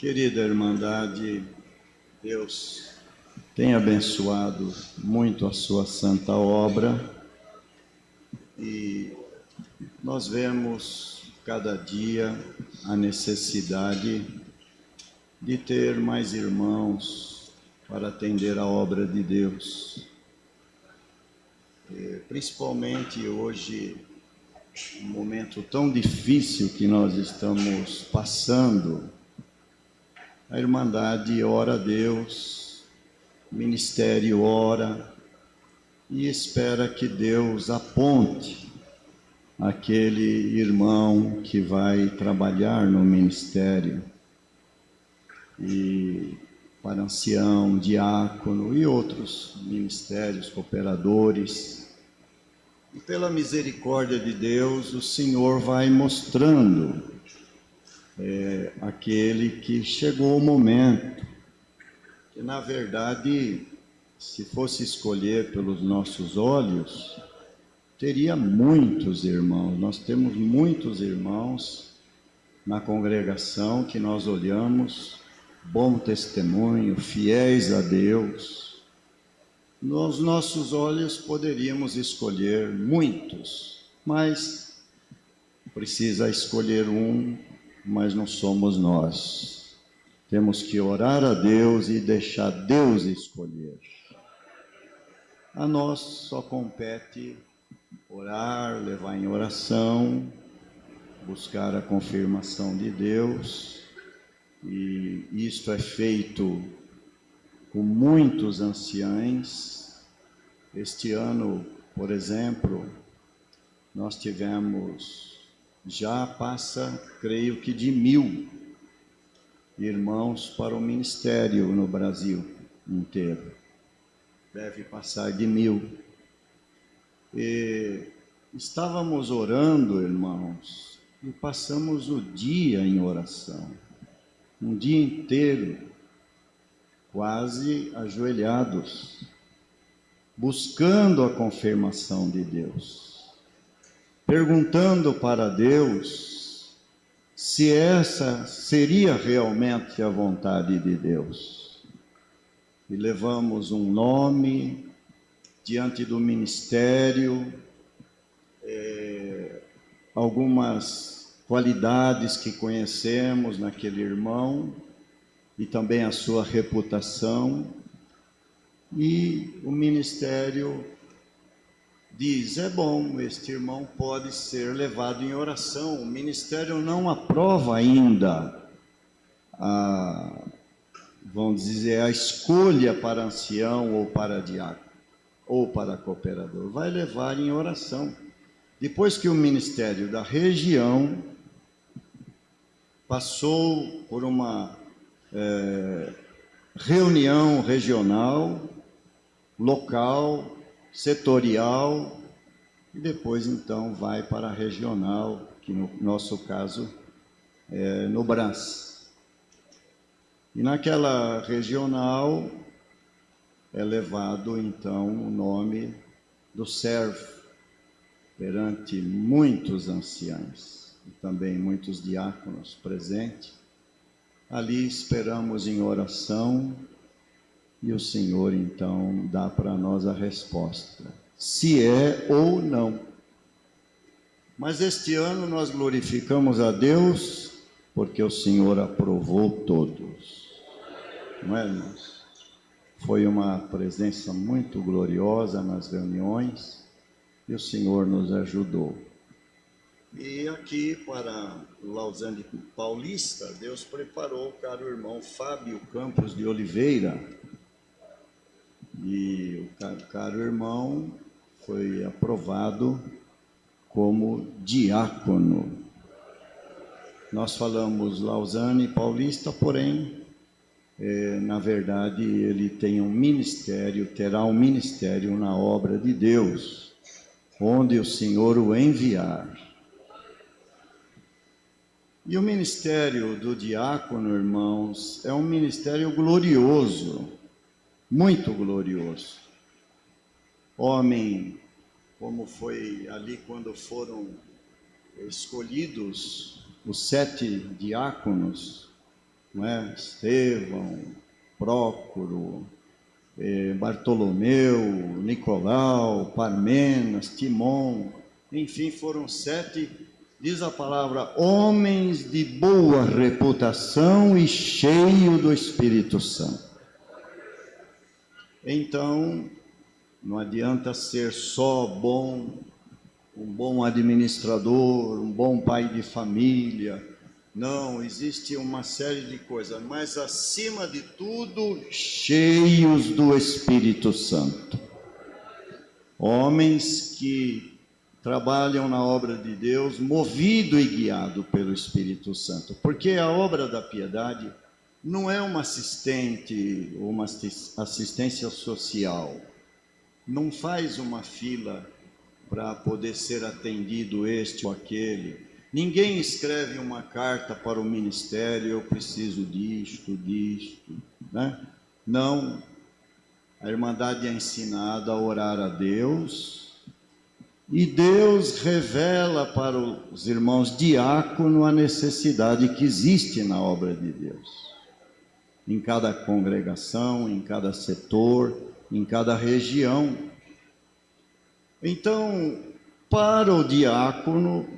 Querida Irmandade, Deus tem abençoado muito a sua santa obra e nós vemos cada dia a necessidade de ter mais irmãos para atender a obra de Deus. Principalmente hoje, um momento tão difícil que nós estamos passando, a Irmandade ora a Deus, o ministério ora e espera que Deus aponte aquele irmão que vai trabalhar no ministério, e para ancião, diácono e outros ministérios, cooperadores. E pela misericórdia de Deus, o Senhor vai mostrando aquele que chegou o momento, que na verdade, se fosse escolher pelos nossos olhos, teria muitos irmãos. Nós temos muitos irmãos na congregação que nós olhamos, bom testemunho, fiéis a Deus. Nos nossos olhos poderíamos escolher muitos, mas precisa escolher um, mas não somos nós. Temos que orar a Deus e deixar Deus escolher. A nós só compete orar, levar em oração, buscar a confirmação de Deus, e isto é feito com muitos anciães. Este ano, por exemplo, nós tivemos, já passa, creio que de 1000 irmãos para o ministério no Brasil inteiro. Deve passar de 1000. E estávamos orando, irmãos, e passamos o dia em oração, um dia inteiro, quase ajoelhados, buscando a confirmação de Deus, perguntando para Deus se essa seria realmente a vontade de Deus. E levamos um nome diante do ministério, algumas qualidades que conhecemos naquele irmão e também a sua reputação, e o ministério diz: é bom, este irmão pode ser levado em oração. O ministério não aprova ainda vamos dizer, a escolha para ancião ou para diácono ou para cooperador, vai levar em oração. Depois que o ministério da região passou por uma reunião regional, local, setorial, e depois então vai para a regional, que no nosso caso é no Brás. E naquela regional é levado então o nome do servo perante muitos anciãos e também muitos diáconos presentes. Ali esperamos em oração e o Senhor então dá para nós a resposta, se é ou não. Mas este ano nós glorificamos a Deus porque o Senhor aprovou todos, não é, irmãos? Foi uma presença muito gloriosa nas reuniões e o Senhor nos ajudou. E aqui para Lausanne Paulista, Deus preparou o caro irmão Fábio Campos de Oliveira. E o caro irmão foi aprovado como diácono. Nós falamos Lausanne Paulista, porém, na verdade, ele tem um ministério, terá um ministério na obra de Deus, onde o Senhor o enviar. E o ministério do diácono, irmãos, é um ministério glorioso, muito glorioso. Homem, como foi ali quando foram escolhidos os 7 diáconos, não é? Estevão, Prócoro, Bartolomeu, Nicolau, Parmenas, Timon, enfim, foram 7, diz a palavra, homens de boa reputação e cheio do Espírito Santo. Então, não adianta ser só bom, um bom administrador, um bom pai de família. Não, existe uma série de coisas, mas acima de tudo, cheios do Espírito Santo. Homens que trabalham na obra de Deus, movido e guiado pelo Espírito Santo. Porque a obra da piedade não é uma assistência social. Não faz uma fila para poder ser atendido este ou aquele. Ninguém escreve uma carta para o ministério, eu preciso disto, né? Não, a Irmandade é ensinada a orar a Deus, e Deus revela para os irmãos diáconos a necessidade que existe na obra de Deus. Em cada congregação, em cada setor, em cada região. Então, para o diácono,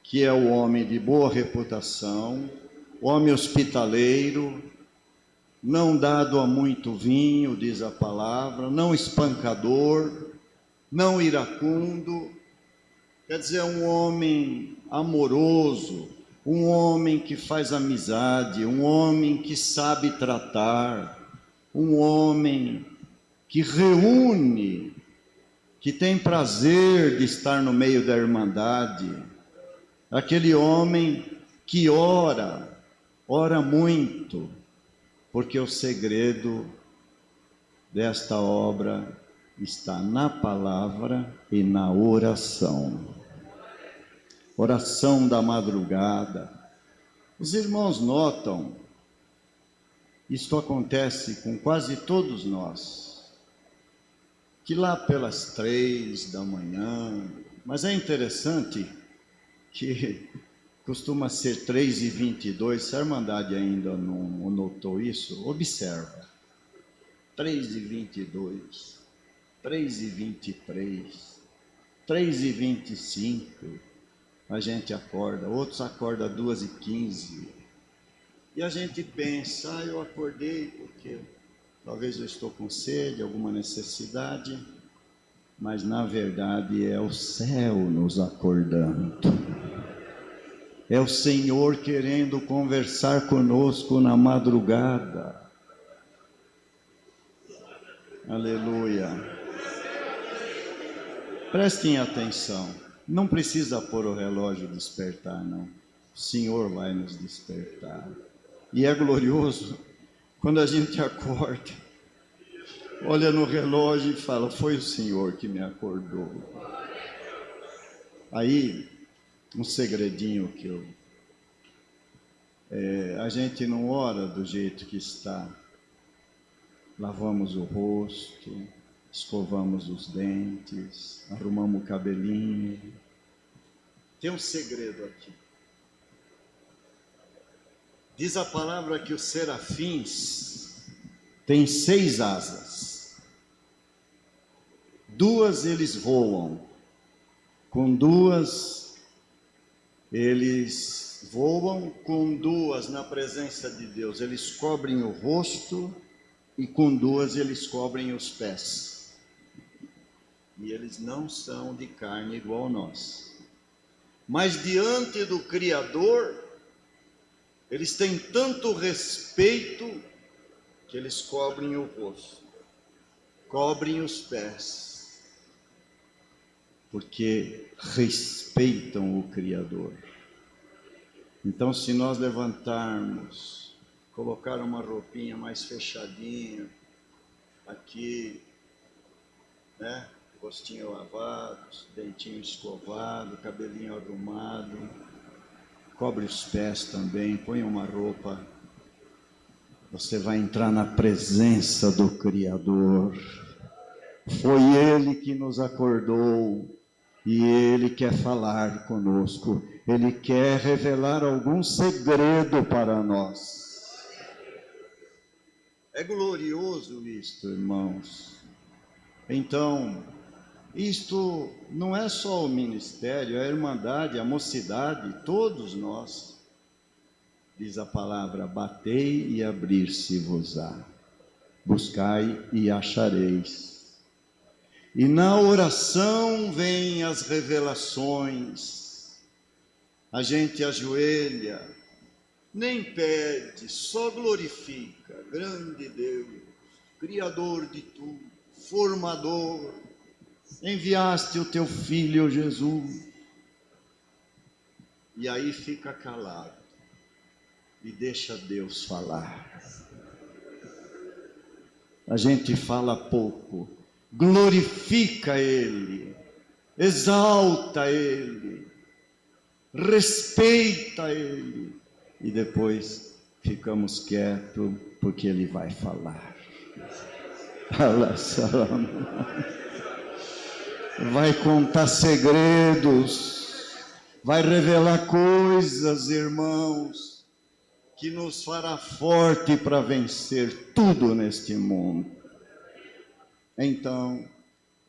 que é o homem de boa reputação, homem hospitaleiro, não dado a muito vinho, diz a palavra, não espancador, não iracundo, quer dizer, um homem amoroso, um homem que faz amizade, um homem que sabe tratar, um homem que reúne, que tem prazer de estar no meio da irmandade, aquele homem que ora muito, porque o segredo desta obra está na palavra e na oração. Oração da madrugada. Os irmãos notam, isto acontece com quase todos nós, que lá pelas 3 da manhã, mas é interessante que costuma ser 3h22, se a Irmandade ainda não notou isso, observa, 3h22, 3h23, 3h25, a gente acorda, outros acordam 2h15, e a gente pensa, eu acordei porque talvez eu estou com sede, alguma necessidade, mas na verdade é o céu nos acordando. É o Senhor querendo conversar conosco na madrugada. Aleluia. Prestem atenção. Não precisa pôr o relógio despertar, não. O Senhor vai nos despertar. E é glorioso quando a gente acorda, olha no relógio e fala, foi o Senhor que me acordou. Aí, um segredinho que a gente não ora do jeito que está. Lavamos o rosto, escovamos os dentes, arrumamos o cabelinho. Tem um segredo aqui. Diz a palavra que os serafins têm 6 asas. 2 eles voam, com 2 eles voam, com 2 na presença de Deus, eles cobrem o rosto, e com 2 eles cobrem os pés. E eles não são de carne igual a nós. Mas diante do Criador, eles têm tanto respeito que eles cobrem o rosto, cobrem os pés, porque respeitam o Criador. Então, se nós levantarmos, colocar uma roupinha mais fechadinha, aqui, né? Rostinho lavado, dentinho escovado, cabelinho arrumado, cobre os pés também, põe uma roupa, você vai entrar na presença do Criador. Foi Ele que nos acordou e Ele quer falar conosco, Ele quer revelar algum segredo para nós. É glorioso isto, irmãos. Então, isto não é só o ministério, é a irmandade, a mocidade, todos nós. Diz a palavra: batei e abrir-se-vos-á, buscai e achareis. E na oração vêm as revelações. A gente ajoelha, nem pede, só glorifica. Grande Deus, Criador de tudo, Formador, enviaste o teu Filho Jesus. E aí fica calado e deixa Deus falar. A gente fala pouco, glorifica Ele, exalta Ele, respeita Ele, e depois ficamos quietos porque Ele vai falar. Vai contar segredos, vai revelar coisas, irmãos, que nos fará forte para vencer tudo neste mundo. Então,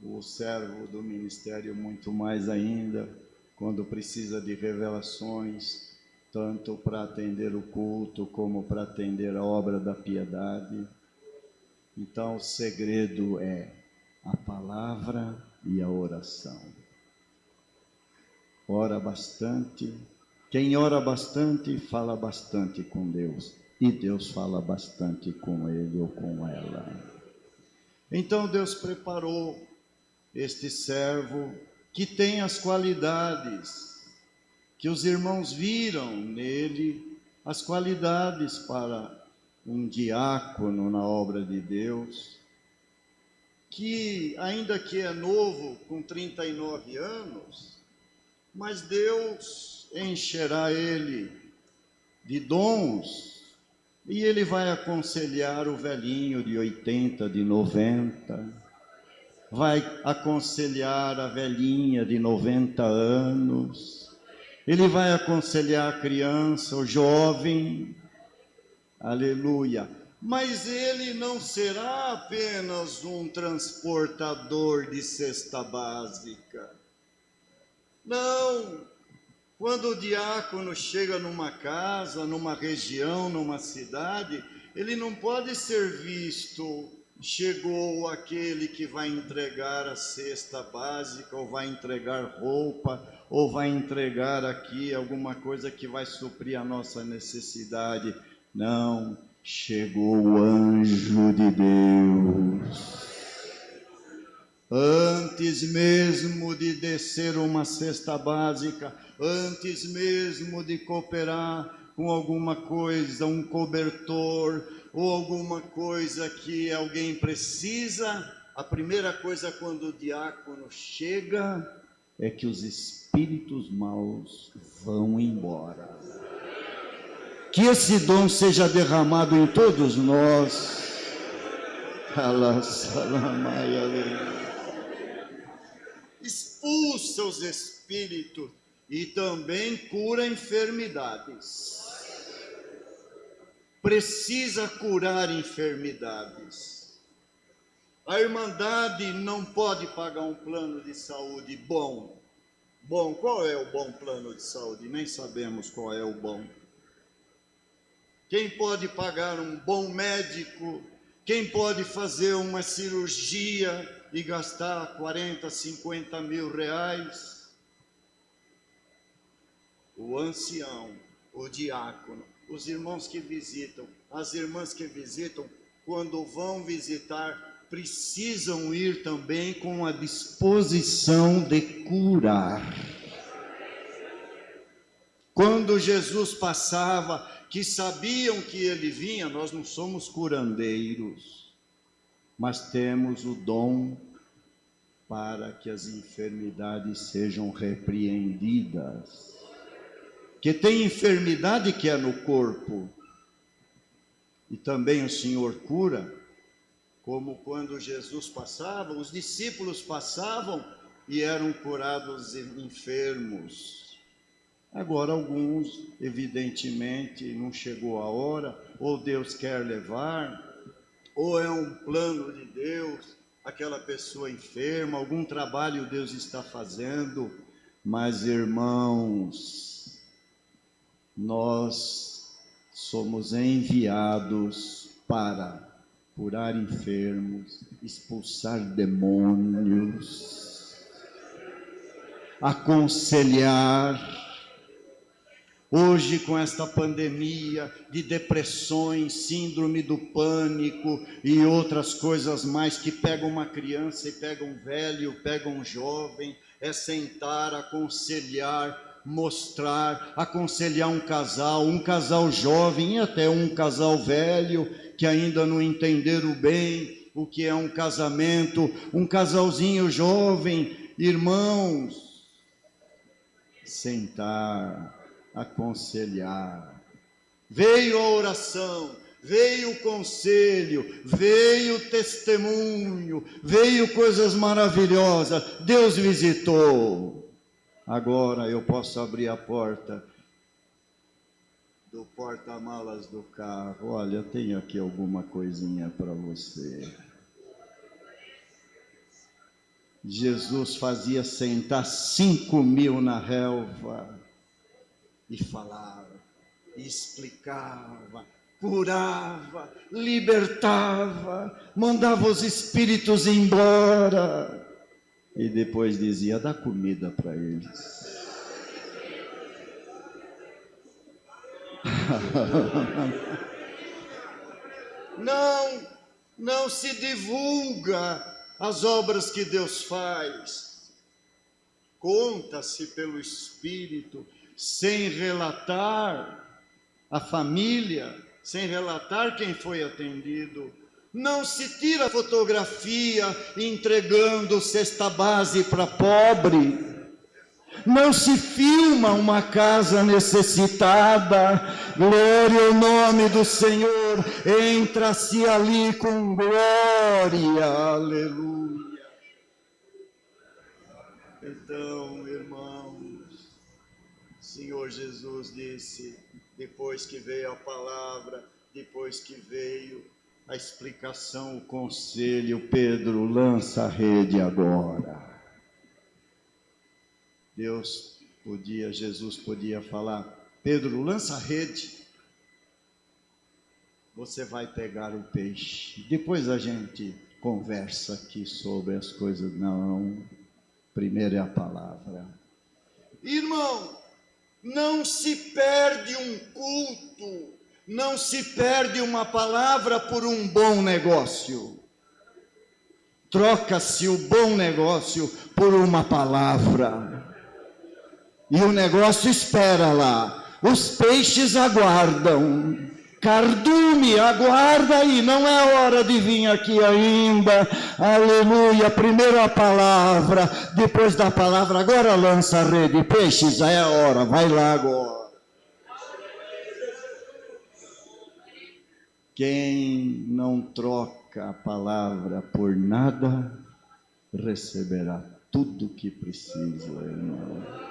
o servo do ministério, muito mais ainda, quando precisa de revelações, tanto para atender o culto, como para atender a obra da piedade. Então, o segredo é a palavra e a oração. Ora bastante. Quem ora bastante, fala bastante com Deus. E Deus fala bastante com ele ou com ela. Então, Deus preparou este servo que tem as qualidades, que os irmãos viram nele, as qualidades para um diácono na obra de Deus, que ainda que é novo, com 39 anos, mas Deus encherá ele de dons, e ele vai aconselhar o velhinho de 80, de 90, vai aconselhar a velhinha de 90 anos, ele vai aconselhar a criança, o jovem, aleluia. Mas ele não será apenas um transportador de cesta básica. Não, quando o diácono chega numa casa, numa região, numa cidade, ele não pode ser visto, chegou aquele que vai entregar a cesta básica, ou vai entregar roupa, ou vai entregar aqui alguma coisa que vai suprir a nossa necessidade. Não, chegou o anjo de Deus. Antes mesmo de descer uma cesta básica, antes mesmo de cooperar com alguma coisa, um cobertor, ou alguma coisa que alguém precisa, a primeira coisa quando o diácono chega é que os espíritos maus vão embora. Que esse dom seja derramado em todos nós. Expulsa os espíritos e também cura enfermidades. Precisa curar enfermidades. A Irmandade não pode pagar um plano de saúde bom. Bom, qual é o bom plano de saúde? Nem sabemos qual é o bom. Quem pode pagar um bom médico? Quem pode fazer uma cirurgia e gastar 40, 50 mil reais? O ancião, o diácono, os irmãos que visitam, as irmãs que visitam, quando vão visitar, precisam ir também com a disposição de curar. Quando Jesus passava, que sabiam que ele vinha, nós não somos curandeiros, mas temos o dom para que as enfermidades sejam repreendidas. Que tem enfermidade que é no corpo, e também o Senhor cura, como quando Jesus passava, os discípulos passavam e eram curados enfermos. Agora alguns, evidentemente, não chegou a hora, ou Deus quer levar, ou é um plano de Deus, aquela pessoa enferma, algum trabalho Deus está fazendo. Mas, irmãos, nós somos enviados para curar enfermos, expulsar demônios, aconselhar. Hoje, com esta pandemia de depressões, síndrome do pânico e outras coisas mais que pegam uma criança e pegam um velho, pegam um jovem, é sentar, aconselhar, mostrar, aconselhar um casal jovem e até um casal velho que ainda não entenderam bem o que é um casamento, um casalzinho jovem, irmãos, sentar, aconselhar. Veio a oração, veio o conselho, veio o testemunho, veio coisas maravilhosas, Deus visitou. Agora eu posso abrir a porta do porta-malas do carro. Olha, eu tenho aqui alguma coisinha para você. Jesus fazia sentar 5.000 na relva e falava, e explicava, curava, libertava, mandava os espíritos embora e depois dizia, dá comida para eles. Não se divulga as obras que Deus faz. Conta-se pelo Espírito, sem relatar a família, sem relatar quem foi atendido. Não se tira fotografia entregando cesta base para pobre. Não se filma uma casa necessitada. Glória ao nome do Senhor. Entra-se ali com glória. Aleluia. Então, irmãos, o Senhor Jesus disse, depois que veio a palavra, depois que veio a explicação, o conselho, Pedro, lança a rede agora. Jesus podia falar, Pedro, lança a rede, você vai pegar o peixe, depois a gente conversa aqui sobre as coisas. Não, primeiro é a palavra. Irmão, não se perde um culto, não se perde uma palavra por um bom negócio. Troca-se o bom negócio por uma palavra. E o negócio espera lá. Os peixes aguardam. Cardume, aguarda aí, não é hora de vir aqui ainda. Aleluia, primeiro a palavra, depois da palavra, agora lança a rede. Peixes, já é a hora, vai lá agora. Quem não troca a palavra por nada, receberá tudo que precisa, irmão.